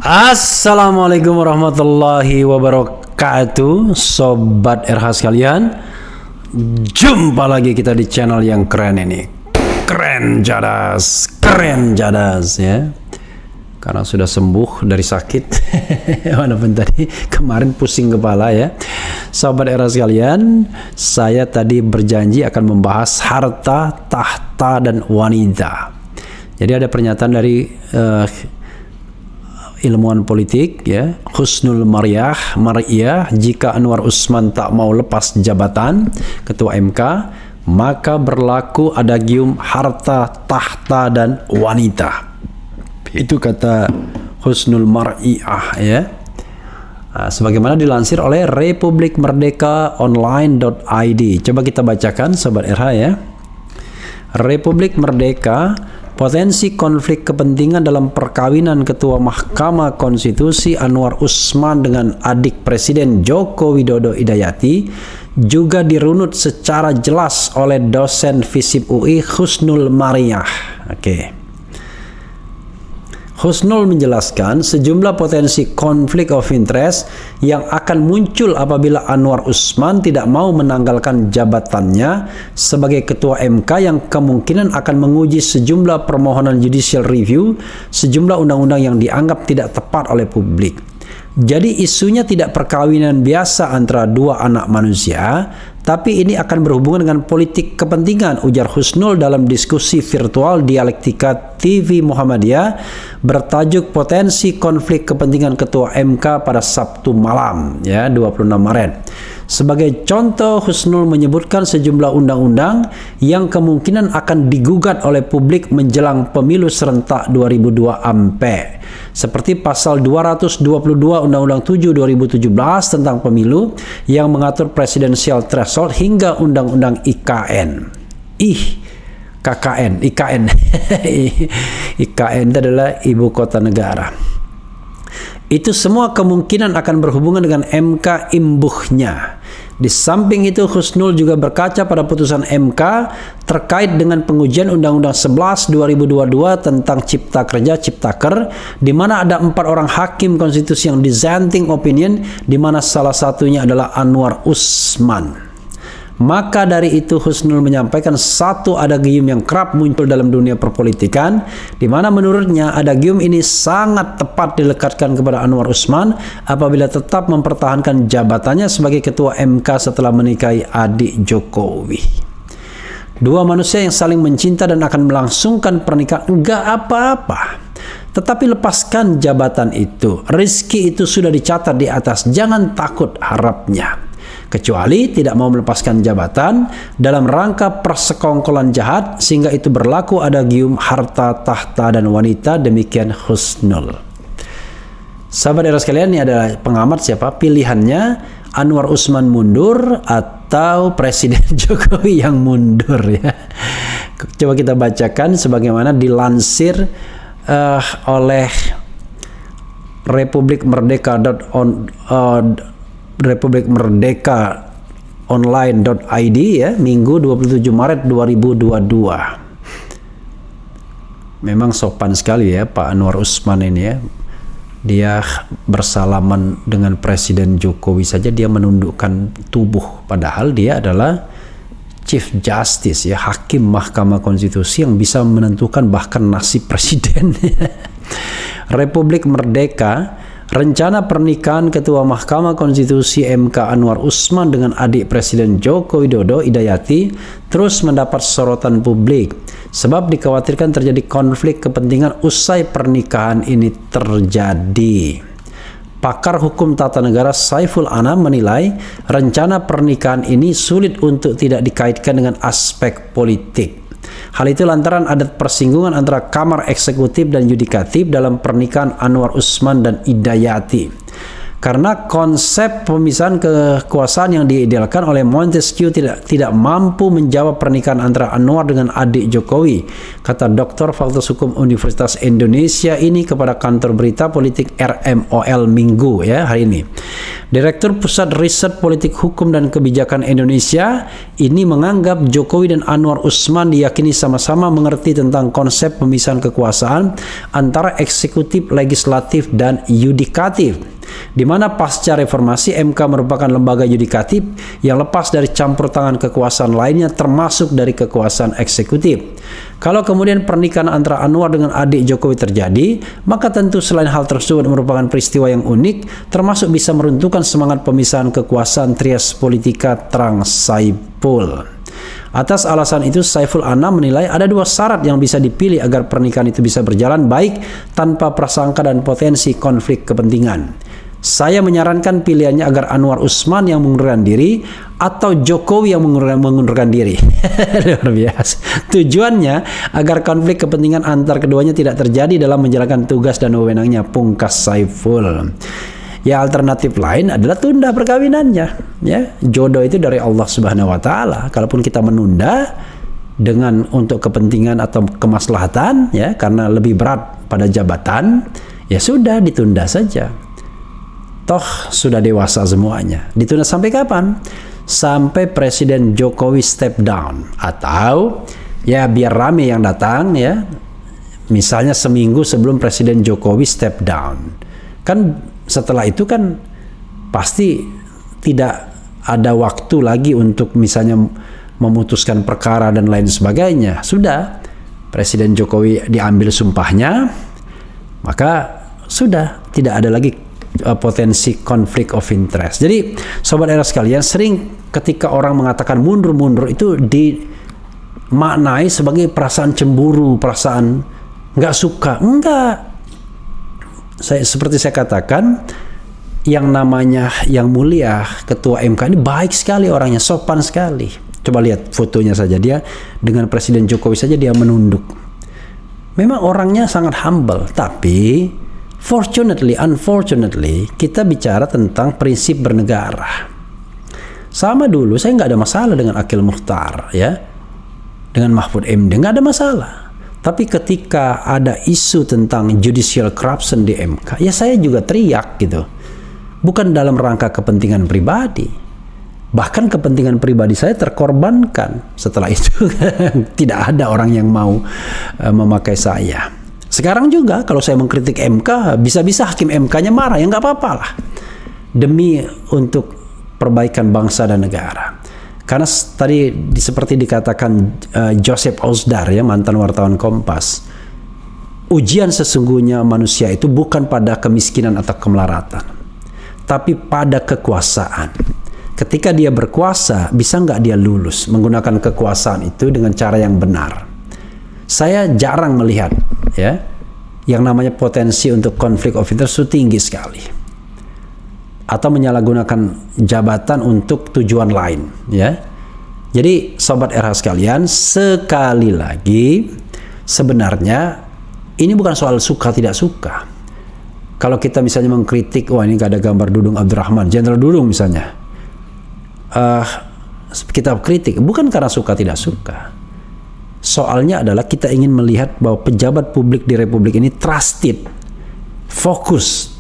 Assalamualaikum warahmatullahi wabarakatuh, Sobat RH sekalian. Jumpa lagi kita di channel yang keren ini. Keren jadas ya. Karena sudah sembuh dari sakit. Walaupun tadi kemarin pusing kepala ya. Sobat RH sekalian, saya tadi berjanji akan membahas harta, tahta, dan wanita. Jadi ada pernyataan dari ilmuwan politik ya, Husnul Mariyah, jika Anwar Usman tak mau lepas jabatan ketua MK, maka berlaku adagium harta, tahta, dan wanita. Itu kata Husnul Mariyah ya. Sebagaimana dilansir oleh republikmerdekaonline.id. Coba kita bacakan Sobat RH ya. Republik Merdeka, potensi konflik kepentingan dalam perkawinan Ketua Mahkamah Konstitusi Anwar Usman dengan adik Presiden Joko Widodo Idayati juga dirunut secara jelas oleh dosen FISIP UI Husnul Mariyah. Husnul menjelaskan sejumlah potensi konflik of interest yang akan muncul apabila Anwar Usman tidak mau menanggalkan jabatannya sebagai Ketua MK yang kemungkinan akan menguji sejumlah permohonan judicial review sejumlah undang-undang yang dianggap tidak tepat oleh publik. Jadi isunya tidak perkawinan biasa antara dua anak manusia, tapi ini akan berhubungan dengan politik kepentingan, ujar Husnul dalam diskusi virtual Dialektika TV Muhammadiyah bertajuk potensi konflik kepentingan Ketua MK pada Sabtu malam ya 26 Maret. Sebagai contoh, Husnul menyebutkan sejumlah undang-undang yang kemungkinan akan digugat oleh publik menjelang pemilu serentak 2002 AMPE. Seperti pasal 222 Undang-Undang 7 2017 tentang pemilu yang mengatur presidensial threshold hingga Undang-Undang IKN. IKN itu adalah Ibu Kota Negara. Itu semua kemungkinan akan berhubungan dengan MK imbuhnya. Di samping itu, Husnul juga berkaca pada putusan MK terkait dengan pengujian Undang-Undang 11 2022 tentang Cipta Kerja Ciptaker, di mana ada 4 orang hakim konstitusi yang dissenting opinion, di mana salah satunya adalah Anwar Usman. Maka dari itu Husnul menyampaikan satu adagium yang kerap muncul dalam dunia perpolitikan, di mana menurutnya adagium ini sangat tepat dilekatkan kepada Anwar Usman apabila tetap mempertahankan jabatannya sebagai Ketua MK setelah menikahi adik Jokowi. Dua manusia yang saling mencinta dan akan melangsungkan pernikahan enggak apa-apa. Tetapi lepaskan jabatan itu. Rezeki itu sudah dicatat di atas. Jangan takut harapnya. Kecuali tidak mau melepaskan jabatan dalam rangka persekongkolan jahat sehingga itu berlaku adagium harta, tahta, dan wanita. Demikian Husnul. Sahabat era sekalian, ini adalah pengamat siapa? Pilihannya Anwar Usman mundur atau Presiden Jokowi yang mundur ya. Coba kita bacakan sebagaimana dilansir oleh republikmerdekaonline.id ya, Minggu 27 Maret 2022. Memang sopan sekali ya Pak Anwar Usman ini ya. Dia bersalaman dengan Presiden Jokowi saja dia menundukkan tubuh, padahal dia adalah Chief Justice ya, hakim Mahkamah Konstitusi yang bisa menentukan bahkan nasib presiden. Republik Merdeka, rencana pernikahan Ketua Mahkamah Konstitusi MK Anwar Usman dengan adik Presiden Joko Widodo Idayati terus mendapat sorotan publik sebab dikhawatirkan terjadi konflik kepentingan usai pernikahan ini terjadi. Pakar hukum tata negara Saiful Anam menilai rencana pernikahan ini sulit untuk tidak dikaitkan dengan aspek politik. Hal itu lantaran ada persinggungan antara Kamar Eksekutif dan Yudikatif dalam pernikahan Anwar Usman dan Idayati. karena konsep pemisahan kekuasaan yang diidealkan oleh Montesquieu tidak mampu menjawab pernikahan antara Anwar dengan adik Jokowi, kata Dr. Fakultas Hukum Universitas Indonesia ini kepada kantor berita politik RMOL Minggu ya hari ini. Direktur Pusat Riset Politik Hukum dan Kebijakan Indonesia ini menganggap Jokowi dan Anwar Usman diyakini sama-sama mengerti tentang konsep pemisahan kekuasaan antara eksekutif, legislatif, dan yudikatif, di mana pasca reformasi MK merupakan lembaga yudikatif yang lepas dari campur tangan kekuasaan lainnya termasuk dari kekuasaan eksekutif. Kalau kemudian pernikahan antara Anwar dengan adik Jokowi terjadi, maka tentu selain hal tersebut merupakan peristiwa yang unik, termasuk bisa meruntuhkan semangat pemisahan kekuasaan trias politika terang Saiful. Atas alasan itu, Saiful Anam menilai ada dua syarat yang bisa dipilih agar pernikahan itu bisa berjalan baik tanpa prasangka dan potensi konflik kepentingan. Saya menyarankan pilihannya agar Anwar Usman yang mengundurkan diri atau Jokowi yang mengundurkan diri. Luar biasa. Tujuannya agar konflik kepentingan antar keduanya tidak terjadi dalam menjalankan tugas dan wewenangnya, pungkas Saiful. Ya, alternatif lain adalah tunda perkawinannya. Ya, jodoh itu dari Allah Subhanahu wa taala. Kalaupun kita menunda dengan untuk kepentingan atau kemaslahatan ya, karena lebih berat pada jabatan, ya sudah ditunda saja. Toh sudah dewasa semuanya. Ditunda sampai kapan? Sampai Presiden Jokowi step down, atau ya biar rame yang datang ya. Misalnya seminggu sebelum Presiden Jokowi step down. Kan setelah itu kan pasti tidak ada waktu lagi untuk misalnya memutuskan perkara dan lain sebagainya. Sudah Presiden Jokowi diambil sumpahnya, maka sudah tidak ada lagi potensi konflik of interest. Jadi sobat era sekalian, sering ketika orang mengatakan mundur-mundur itu dimaknai sebagai perasaan cemburu, perasaan nggak suka. Enggak. Seperti saya katakan, yang namanya Yang Mulia Ketua MK ini baik sekali orangnya, sopan sekali. Coba lihat fotonya saja, dia dengan Presiden Jokowi saja dia menunduk. Memang orangnya sangat humble, tapi unfortunately, kita bicara tentang prinsip bernegara. Sama dulu, saya nggak ada masalah dengan Akil Mukhtar, ya, dengan Mahfud MD nggak ada masalah. Tapi ketika ada isu tentang judicial corruption di MK, ya saya juga teriak gitu. Bukan dalam rangka kepentingan pribadi. Bahkan kepentingan pribadi saya terkorbankan. Setelah itu tidak ada orang yang mau memakai saya. Sekarang juga kalau saya mengkritik MK, bisa-bisa hakim MK-nya marah, ya nggak apa-apa lah. Demi untuk perbaikan bangsa dan negara. Karena tadi seperti dikatakan Joseph Osdar, ya, mantan wartawan Kompas, ujian sesungguhnya manusia itu bukan pada kemiskinan atau kemelaratan, tapi pada kekuasaan. Ketika dia berkuasa, bisa nggak dia lulus menggunakan kekuasaan itu dengan cara yang benar. Saya jarang melihat ya yang namanya potensi untuk konflik of interest itu tinggi sekali, atau menyalahgunakan jabatan untuk tujuan lain, ya. Jadi sobat RH sekalian, sekali lagi sebenarnya ini bukan soal suka tidak suka. Kalau kita misalnya mengkritik, wah ini gak ada gambar Dudung Abdurrahman, Jenderal Dudung misalnya, kita kritik bukan karena suka tidak suka. Soalnya adalah kita ingin melihat bahwa pejabat publik di Republik ini trusted, fokus,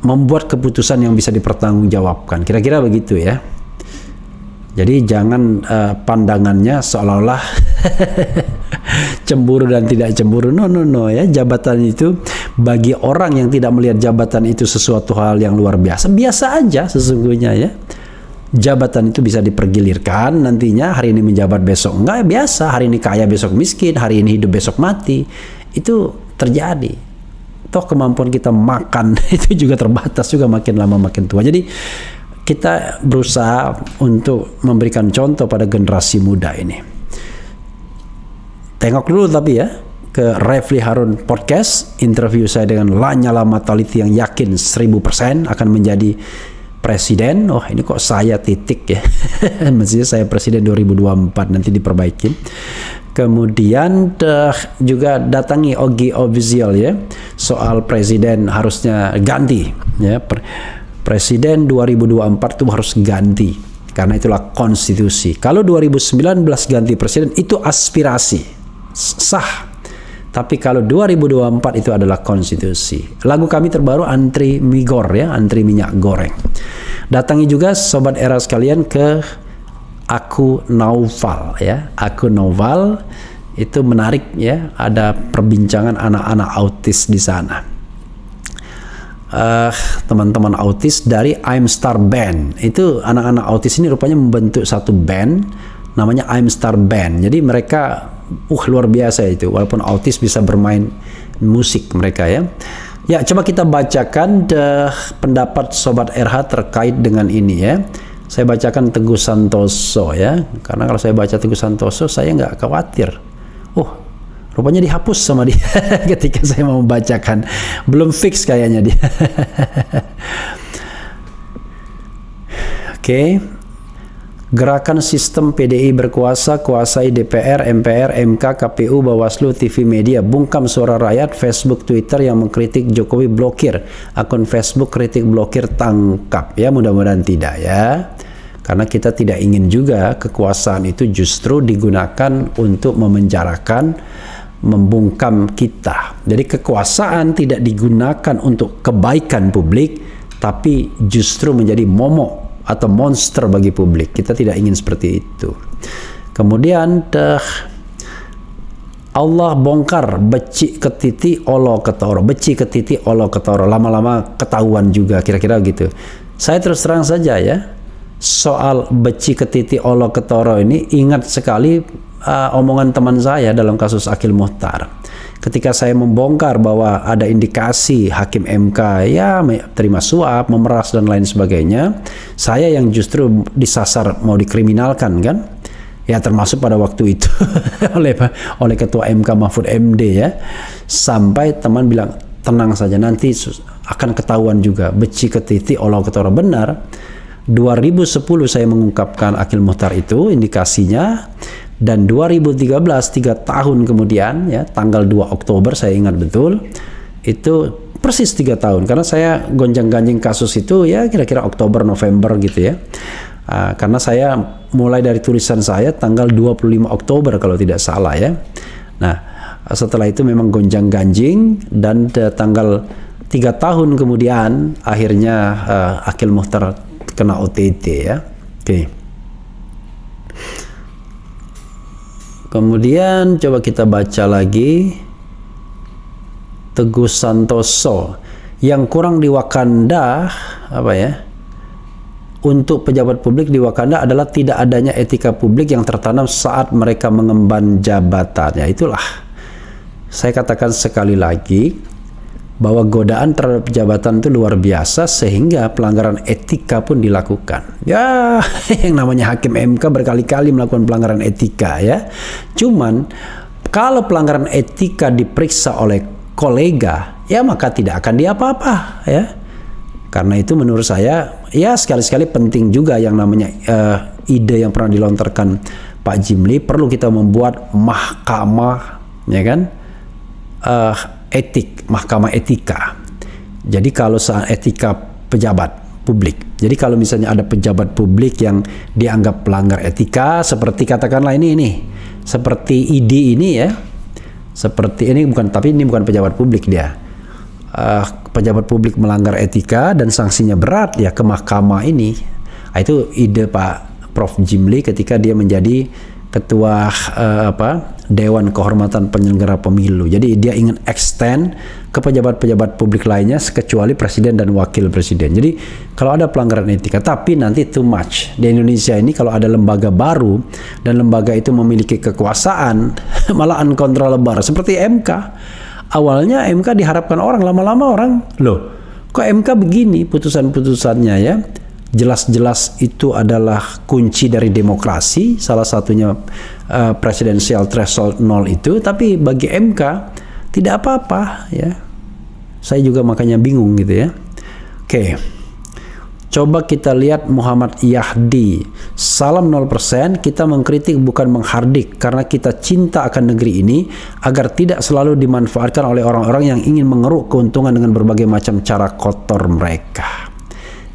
membuat keputusan yang bisa dipertanggungjawabkan. Kira-kira begitu ya. Jadi jangan pandangannya seolah-olah cemburu dan tidak cemburu. No ya. Jabatan itu bagi orang yang tidak melihat jabatan itu sesuatu hal yang luar biasa, biasa aja sesungguhnya ya. Jabatan itu bisa dipergilirkan, nantinya hari ini menjabat besok enggak, biasa, hari ini kaya besok miskin, hari ini hidup besok mati. Itu terjadi. Toh kemampuan kita makan itu juga terbatas juga, makin lama makin tua. Jadi kita berusaha untuk memberikan contoh pada generasi muda ini. Tengok dulu tapi ya ke Refli Harun Podcast, interview saya dengan Lanyala Mataliti yang yakin 1000% akan menjadi presiden. Oh ini kok saya titik ya. Mestinya saya presiden 2024, nanti diperbaikin. Kemudian juga datangi Ogi Ovizial ya, soal presiden harusnya ganti ya. Presiden 2024 itu harus ganti karena itulah konstitusi. Kalau 2019 ganti presiden itu aspirasi sah. Tapi kalau 2024 itu adalah konstitusi. Lagu kami terbaru Antri Migor ya, Antri Minyak Goreng. Datangi juga sobat era sekalian ke Aku Naufal ya. Aku Naufal itu menarik ya, ada perbincangan anak-anak autis di sana. Teman-teman autis dari I'm Star Band. Itu anak-anak autis ini rupanya membentuk satu band namanya I'm Star Band. Jadi mereka luar biasa itu, walaupun autis bisa bermain musik mereka ya. Ya, coba kita bacakan pendapat sobat RH terkait dengan ini ya. Saya bacakan Teguh Santoso ya, karena kalau saya baca Teguh Santoso saya nggak khawatir. Rupanya dihapus sama dia ketika saya mau membacakan, belum fix kayaknya dia. Oke. Gerakan sistem PDI berkuasa, kuasai DPR, MPR, MK, KPU, Bawaslu, TV media, bungkam suara rakyat, Facebook, Twitter yang mengkritik Jokowi blokir, akun Facebook kritik blokir tangkap. Ya, mudah-mudahan tidak ya. Karena kita tidak ingin juga kekuasaan itu justru digunakan untuk memenjarakan, membungkam kita. Jadi kekuasaan tidak digunakan untuk kebaikan publik, tapi justru menjadi momok atau monster bagi publik. Kita tidak ingin seperti itu. Kemudian Allah bongkar beci ke titi olo ketoro, beci ke titi olo ketoro, lama-lama ketahuan juga, kira-kira gitu. Saya terus terang saja ya, soal beci ke titi olo ketoro ini ingat sekali omongan teman saya dalam kasus Akil Muhtar. Ketika saya membongkar bahwa ada indikasi hakim MK ya terima suap, memeras dan lain sebagainya, saya yang justru disasar mau dikriminalkan kan? Ya termasuk pada waktu itu oleh ketua MK Mahfud MD ya. Sampai teman bilang tenang saja, nanti akan ketahuan juga beci ke titik olah ketara. Benar. 2010 saya mengungkapkan Akil Muhtar itu indikasinya. Dan 2013, 3 tahun kemudian ya, tanggal 2 Oktober saya ingat betul, itu persis 3 tahun karena saya gonjang-ganjing kasus itu ya kira-kira Oktober November gitu ya. Karena saya mulai dari tulisan saya tanggal 25 Oktober kalau tidak salah ya. Nah, setelah itu memang gonjang-ganjing dan tanggal 3 tahun kemudian akhirnya Akil Muhtar kena OTT ya. Oke. Kemudian coba kita baca lagi Teguh Santoso, yang kurang di Wakanda apa ya? Untuk pejabat publik di Wakanda adalah tidak adanya etika publik yang tertanam saat mereka mengemban jabatannya. Itulah saya katakan sekali lagi bahwa godaan terhadap jabatan itu luar biasa sehingga pelanggaran etika pun dilakukan. Ya, yang namanya hakim MK berkali-kali melakukan pelanggaran etika ya. Cuman kalau pelanggaran etika diperiksa oleh kolega, ya maka tidak akan diapa-apa ya. Karena itu menurut saya ya sekali-sekali penting juga yang namanya ide yang pernah dilontarkan Pak Jimli, perlu kita membuat mahkamah ya kan? Mahkamah etika. Jadi kalau soal etika pejabat publik, jadi kalau misalnya ada pejabat publik yang dianggap pelanggar etika, seperti katakanlah ini seperti ID ini ya, seperti ini bukan, tapi ini bukan pejabat publik dia, pejabat publik melanggar etika dan sanksinya berat ya ke mahkamah ini. Itu ide Pak Prof Jimli ketika dia menjadi ketua Dewan Kehormatan Penyelenggara Pemilu. Jadi dia ingin extend ke pejabat-pejabat publik lainnya kecuali presiden dan wakil presiden. Jadi kalau ada pelanggaran etika, tapi nanti too much. Di Indonesia ini kalau ada lembaga baru dan lembaga itu memiliki kekuasaan malah uncontrollable seperti MK. Awalnya MK diharapkan orang, lama-lama orang, loh kok MK begini putusan-putusannya ya. Jelas-jelas itu adalah kunci dari demokrasi, salah satunya presidensial threshold 0 itu, tapi bagi MK tidak apa-apa ya. Saya juga makanya bingung gitu ya. Oke. Coba kita lihat Muhammad Yahdi. Salam 0%, kita mengkritik bukan menghardik karena kita cinta akan negeri ini agar tidak selalu dimanfaatkan oleh orang-orang yang ingin mengeruk keuntungan dengan berbagai macam cara kotor mereka.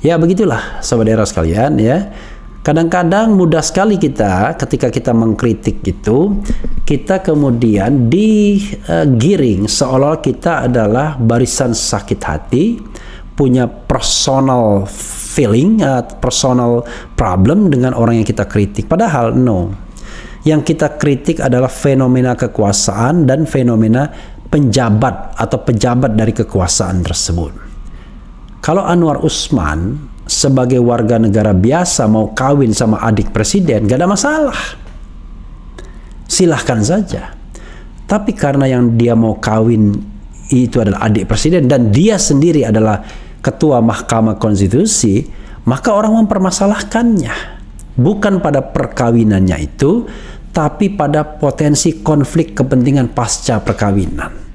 Ya begitulah sobat era sekalian ya. Kadang-kadang mudah sekali kita ketika kita mengkritik itu, kita kemudian digiring seolah kita adalah barisan sakit hati, punya personal feeling, personal problem dengan orang yang kita kritik. Padahal no. Yang kita kritik adalah fenomena kekuasaan dan fenomena penjabat atau pejabat dari kekuasaan tersebut. Kalau Anwar Usman sebagai warga negara biasa mau kawin sama adik presiden, gak ada masalah. Silahkan saja. Tapi karena yang dia mau kawin itu adalah adik presiden dan dia sendiri adalah ketua Mahkamah Konstitusi, maka orang mempermasalahkannya. Bukan pada perkawinannya itu, tapi pada potensi konflik kepentingan pasca perkawinan.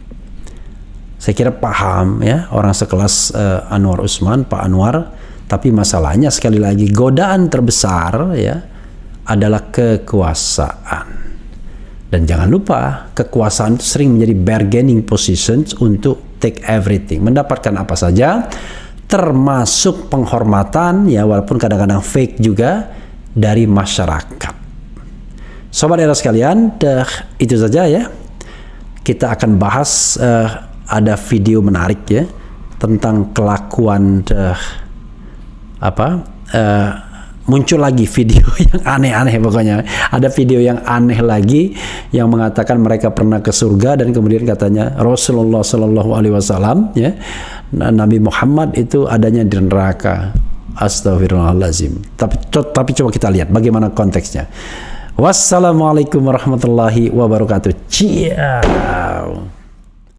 Saya kira paham ya orang sekelas Anwar Usman, Pak Anwar. Tapi masalahnya sekali lagi godaan terbesar ya adalah kekuasaan. Dan jangan lupa kekuasaan itu sering menjadi bargaining positions untuk take everything, mendapatkan apa saja termasuk penghormatan ya walaupun kadang-kadang fake juga dari masyarakat. Sobat era sekalian, itu saja ya. Kita akan bahas ada video menarik ya tentang kelakuan muncul lagi video yang aneh-aneh pokoknya. Ada video yang aneh lagi yang mengatakan mereka pernah ke surga dan kemudian katanya Rasulullah Shallallahu Alaihi Wasallam ya, Nabi Muhammad itu adanya di neraka. Astagfirullahaladzim. Tapi coba kita lihat bagaimana konteksnya. Wassalamualaikum warahmatullahi wabarakatuh. Ciao.